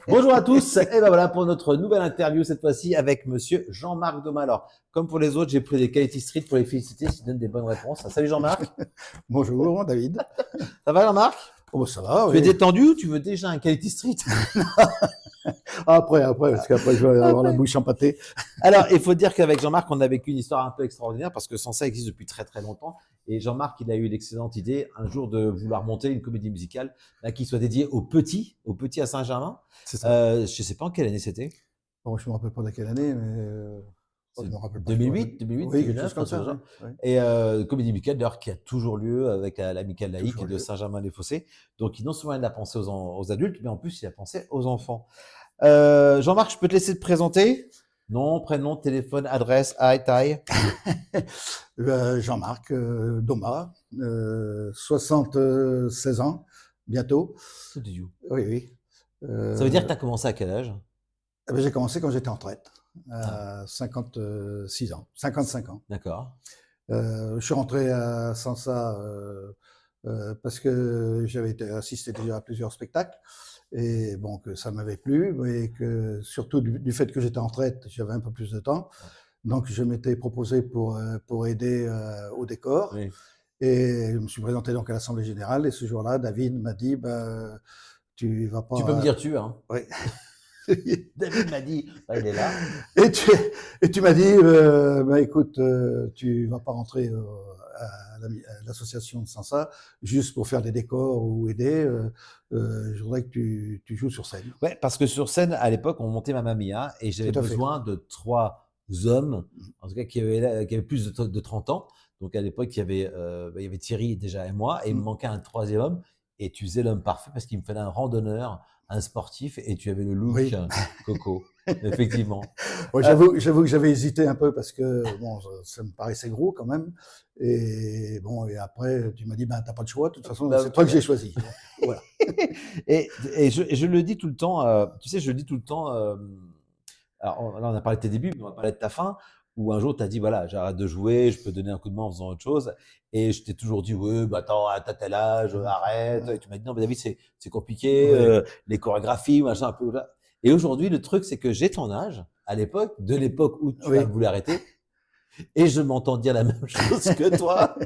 Bonjour à tous, et ben voilà pour notre nouvelle interview, cette fois-ci avec monsieur Jean-Marc Doma. Alors, comme pour les autres, j'ai pris des Quality Street pour les féliciter s'ils donnent des bonnes réponses. Salut Jean-Marc. Bonjour David. Ça va Jean-Marc? Oh, bah, ça va, Tu es oui. détendu ou tu veux déjà un Quality Street? Après, parce qu'après je vais avoir la bouche empâtée. Alors, il faut dire qu'avec Jean-Marc, on a vécu une histoire un peu extraordinaire parce que Sansa existe depuis très très longtemps. Et Jean-Marc, il a eu l'excellente idée un jour de vouloir monter une comédie musicale qui soit dédiée aux petits à Saint-Germain. C'est ça. Je ne sais pas en quelle année c'était. Bon, je me rappelle pas de quelle année, mais je C'est me rappelle pas. 2008, 2008, Oui, quelque 2009, chose comme un truc ça. dans le Oui, genre. oui. Et comédie musicale d'ailleurs qui a toujours lieu avec l'amicale laïque Toujours de lieu. Saint-Germain-des-Fossés. Donc non seulement il a pensé aux adultes, mais en plus il a pensé aux enfants. Jean-Marc, je peux te laisser te présenter? Nom, prénom, téléphone, adresse, taille. Jean-Marc Doma, 76 ans, bientôt. Who do you? Oui, oui. Ça veut dire que tu as commencé à quel âge? J'ai commencé quand j'étais en retraite, Ah, à 56 ans, 55 ans. d'accord. Je suis rentré à Sansa parce que j'avais assisté déjà à plusieurs spectacles et bon, que ça m'avait plu, mais que surtout du fait que j'étais en retraite, j'avais un peu plus de temps. Donc, je m'étais proposé pour aider au décor Oui. et je me suis présenté donc à l'Assemblée Générale et ce jour-là, David m'a dit, bah, tu vas Tu peux me pas. dire tu, hein? Oui. David m'a dit, bah, il est là. Et tu, et tu m'as dit, bah, écoute, tu vas pas rentrer à l'association de Sansa juste pour faire des décors ou aider. Je voudrais que tu joues sur scène. Ouais, parce que sur scène, à l'époque, on montait Mamma Mia et j'avais Tout à fait. besoin de 3 hommes, en tout cas qui avaient plus de 30 ans. Donc à l'époque, il y avait Thierry déjà et moi, et il me manquait un 3e homme. Et tu faisais l'homme parfait parce qu'il me fallait un randonneur, un sportif, et tu avais le look Oui. Coco, effectivement. Ouais, Euh, j'avoue que j'avais hésité un peu parce que bon, ça me paraissait gros quand même. Et bon, et après, tu m'as dit, ben, t'as pas de choix. De toute façon, bah, c'est toi que j'ai choisi. Donc, voilà. et je le dis tout le temps, tu sais, je le dis tout le temps. Alors là, on a parlé de tes débuts, mais on va parler de ta fin, où un jour, tu as dit, voilà, j'arrête de jouer, je peux donner un coup de main en faisant autre chose. Et je t'ai toujours dit, oui, bah attends, t'as tel âge, arrête. Et tu m'as dit, non, mais David, c'est compliqué, Oui. les chorégraphies, machin, un peu. Là. Et aujourd'hui, le truc, c'est que j'ai ton âge, à l'époque, de l'époque où tu as Oui. voulu arrêter, et je m'entends dire la même chose que toi.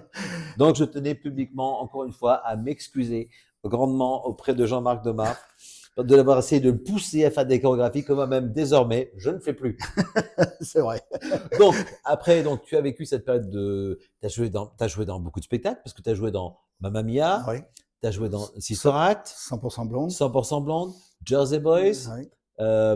Donc, je tenais publiquement, encore une fois, à m'excuser grandement auprès de Jean-Marc Doma de l'avoir essayé de le pousser à faire des chorégraphies que moi-même, désormais, je ne fais plus. C'est vrai. Donc, après, donc, tu as vécu cette période de. T'as joué dans beaucoup de spectacles, parce que tu as joué dans Mamma Mia, Oui. tu as joué dans Sister Act, 100% blonde. 100% Blonde, Jersey Boys, Oui.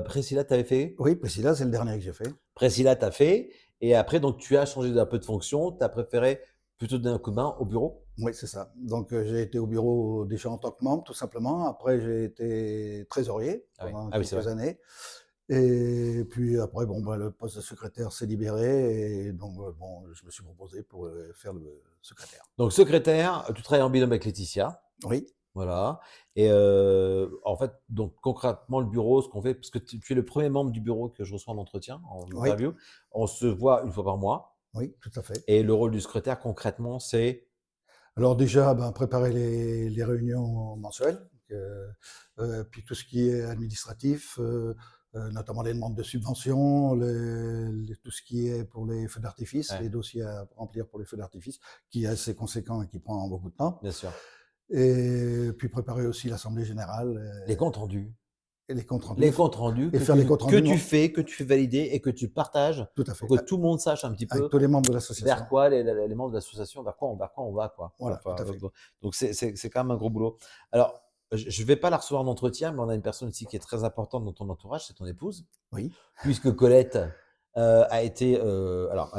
Priscilla, tu avais fait. Oui, Priscilla, c'est le dernier que j'ai fait. Priscilla, tu as fait. Et après, donc, tu as changé d'un peu de fonction, tu as préféré plutôt donner un coup de main au bureau. Oui, c'est ça. Donc, j'ai été au bureau déjà en tant que membre, tout simplement. Après, j'ai été trésorier Ah oui, pendant ah oui c'est quelques vrai. années. Et puis après, bon, bah, le poste de secrétaire s'est libéré. Et donc, bon, je me suis proposé pour faire le secrétaire. Donc, secrétaire, tu travailles en binôme avec Laetitia. Oui, Voilà. Et en fait, donc concrètement, le bureau, ce qu'on fait, parce que tu es le premier membre du bureau que je reçois en entretien, en oui, interview, on se voit une fois par mois. oui, tout à fait. Et le rôle du secrétaire, concrètement, c'est. Alors déjà, ben, préparer les réunions mensuelles, puis tout ce qui est administratif, notamment les demandes de subventions, tout ce qui est pour les feux d'artifice, Ouais, les dossiers à remplir pour les feux d'artifice, qui est assez conséquent et qui prend beaucoup de temps. bien sûr. Et puis préparer aussi l'Assemblée générale Les comptes rendus. et les comptes Les rendus, comptes rendus et que faire les tu, comptes que rendus, tu fais, que tu fais valider et que tu partages tout à pour fait, que tout le monde sache un petit avec peu tous les membres de vers l'association. quoi les membres de l'association, vers quoi on va, quoi. Voilà, Enfin, tout à fait. donc c'est quand même un gros boulot. Alors, je ne vais pas la recevoir en entretien, mais on a une personne aussi qui est très importante dans ton entourage, c'est ton épouse, Oui, puisque Colette a été, alors,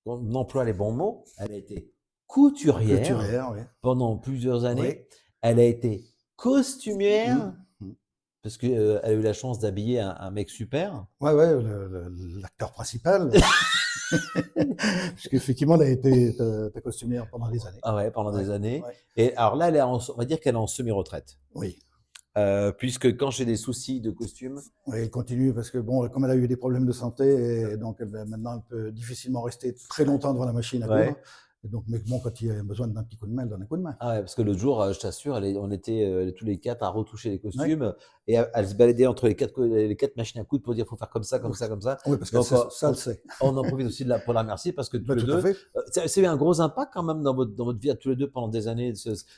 on emploie les bons mots, elle a été couturière couturière, oui. pendant plusieurs Oui. années, elle a été costumière, Mm, mm. parce qu'elle a eu la chance d'habiller un mec super. Ouais, ouais, l'acteur principal. Puisqu'effectivement, elle a été ta costumière pendant des années. Ah ouais, pendant Ouais, des années. ouais. Et alors là, on va dire qu'elle est en semi-retraite. Oui, Puisque quand j'ai des soucis de costume, oui, elle continue parce que bon, comme elle a eu des problèmes de santé, et donc maintenant elle peut difficilement rester très longtemps devant la machine à ouais, coudre. Et donc, mais bon, quand il y a besoin d'un petit coup de main, elle donne un coup de main. Ah ouais, parce que l'autre jour, je t'assure, on était tous les quatre à retoucher les Ouais. costumes et elle se baladait entre les quatre machines à coudre pour dire faut faire comme ça, comme ça, comme ça. Oui, parce que Donc, ça, elle sait. on en profite aussi pour la remercier parce que tous Ben, les tout à deux, fait. c'est eu un gros impact quand même dans votre vie à tous les deux pendant des années,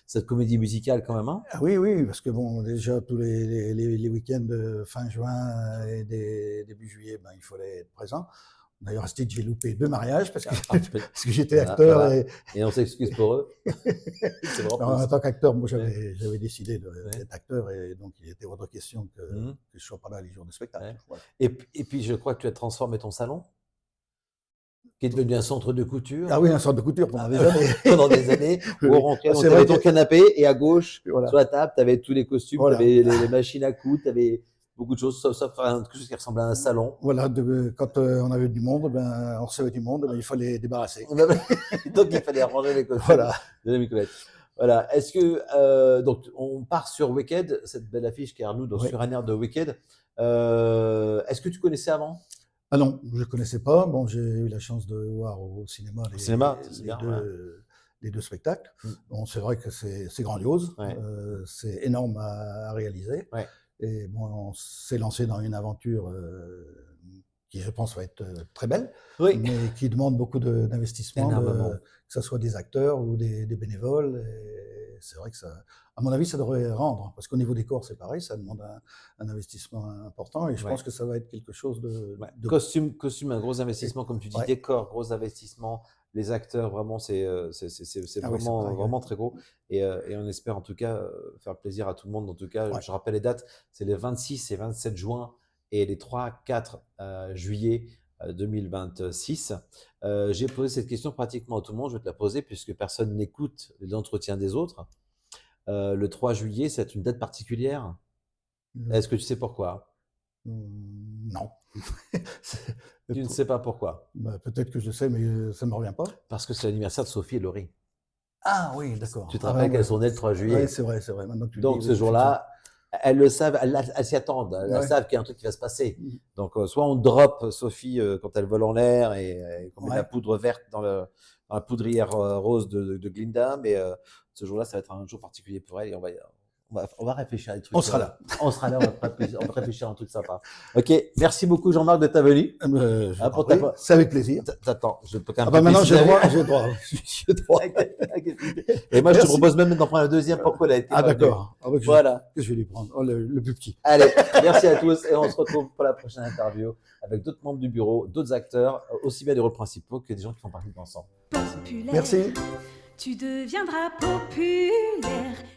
cette comédie musicale quand même. Hein. Ah oui, oui, parce que bon, déjà, tous les week-ends de fin juin et début juillet, ben, il fallait être présent. D'ailleurs, à ce titre, j'ai loupé 2 mariages parce que, parce que j'étais Voilà, acteur. voilà. Et on s'excuse pour eux. C'est vraiment En possible. tant qu'acteur, moi, Ouais. j'avais décidé Ouais. d'être acteur et donc il était hors de question que Mhm. je ne sois pas là les jours de spectacle. Ouais. Voilà. Et puis, je crois que tu as transformé ton salon, qui est devenu un centre de couture. Ah oui, un centre de couture pendant des années. Pendant des années, où on rentrait, Ah, donc c'est tu avais vrai ton que canapé et à gauche, voilà, sur la table, tu avais tous les costumes, tu voilà, avais les machines à coudre, tu avais beaucoup de choses, sauf quelque chose qui ressemblait à un salon. voilà. Quand on avait du monde, ben, on recevait du monde, ben, il fallait débarrasser. Donc il fallait arranger les costumes Voilà. de la Nicolette. Voilà. Est-ce que donc on part sur Wicked, cette belle affiche qui est à nous, donc Oui. sur un air de Wicked. Est-ce que tu connaissais avant? Ah non, je ne connaissais pas. Bon, j'ai eu la chance de voir au cinéma Au cinéma, c'est les bien, les deux spectacles. Mm. Bon, c'est vrai que c'est grandiose, Ouais. c'est énorme à réaliser. Ouais. Et bon, on s'est lancé dans une aventure qui, je pense, va être très belle, Oui. mais qui demande beaucoup d'investissement, Énormément. que ce soit des acteurs ou des bénévoles. Et c'est vrai que ça, à mon avis, ça devrait rendre, parce qu'au niveau des corps, c'est pareil, ça demande un investissement important, et je Ouais. pense que ça va être quelque chose Ouais. de Costume, un gros investissement, comme tu dis, ouais. décor, gros investissement. Les acteurs, vraiment, c'est Ah oui, c'est vraiment, pareil, ouais. vraiment très gros. Et on espère en tout cas faire plaisir à tout le monde. En tout cas, Ouais. je rappelle les dates, c'est les 26 et 27 juin et les 3-4 juillet 2026. J'ai posé cette question pratiquement à tout le monde. Je vais te la poser puisque personne n'écoute l'entretien des autres. Le 3 juillet, c'est une date particulière. Est-ce que tu sais pourquoi? Non. Tu ne sais pas pourquoi? Bah, peut-être que je sais, mais ça ne me revient pas. Parce que c'est l'anniversaire de Sophie et Laurie. Ah oui, d'accord. Tu te Ah, rappelles ouais. qu'elles sont nées le 3 Ouais, juillet. c'est vrai, c'est vrai. Maintenant que tu le Donc dis, ce oui, jour-là, elles le savent, elles s'y attendent, elles Ouais. savent qu'il y a un truc qui va se passer. Mhm. Donc soit on drop Sophie quand elle vole en l'air et qu'on met de la Ouais. poudre verte dans la poudrière rose de Glinda, mais ce jour-là, ça va être un jour particulier pour elle et on va réfléchir à des trucs. On sera là. On sera là, on va réfléchir à un truc sympa. Ok, merci beaucoup Jean-Marc de ta venue. Je pour t'en prie, c'est avec plaisir. Attends, je peux quand même. Ah bah maintenant j'ai droit, préciser. j'ai droit. J'ai droit. Et moi, je te Merci. propose même d'en prendre un deuxième pour Colette. Ah d'accord. Ah, bah, Voilà. que je vais lui prendre. Oh, le plus petit. Allez, merci à tous et on se retrouve pour la prochaine interview avec d'autres membres du bureau, d'autres acteurs, aussi bien des rôles principaux que des gens qui font partie de l'ensemble. Populaire, Merci. tu deviendras populaire.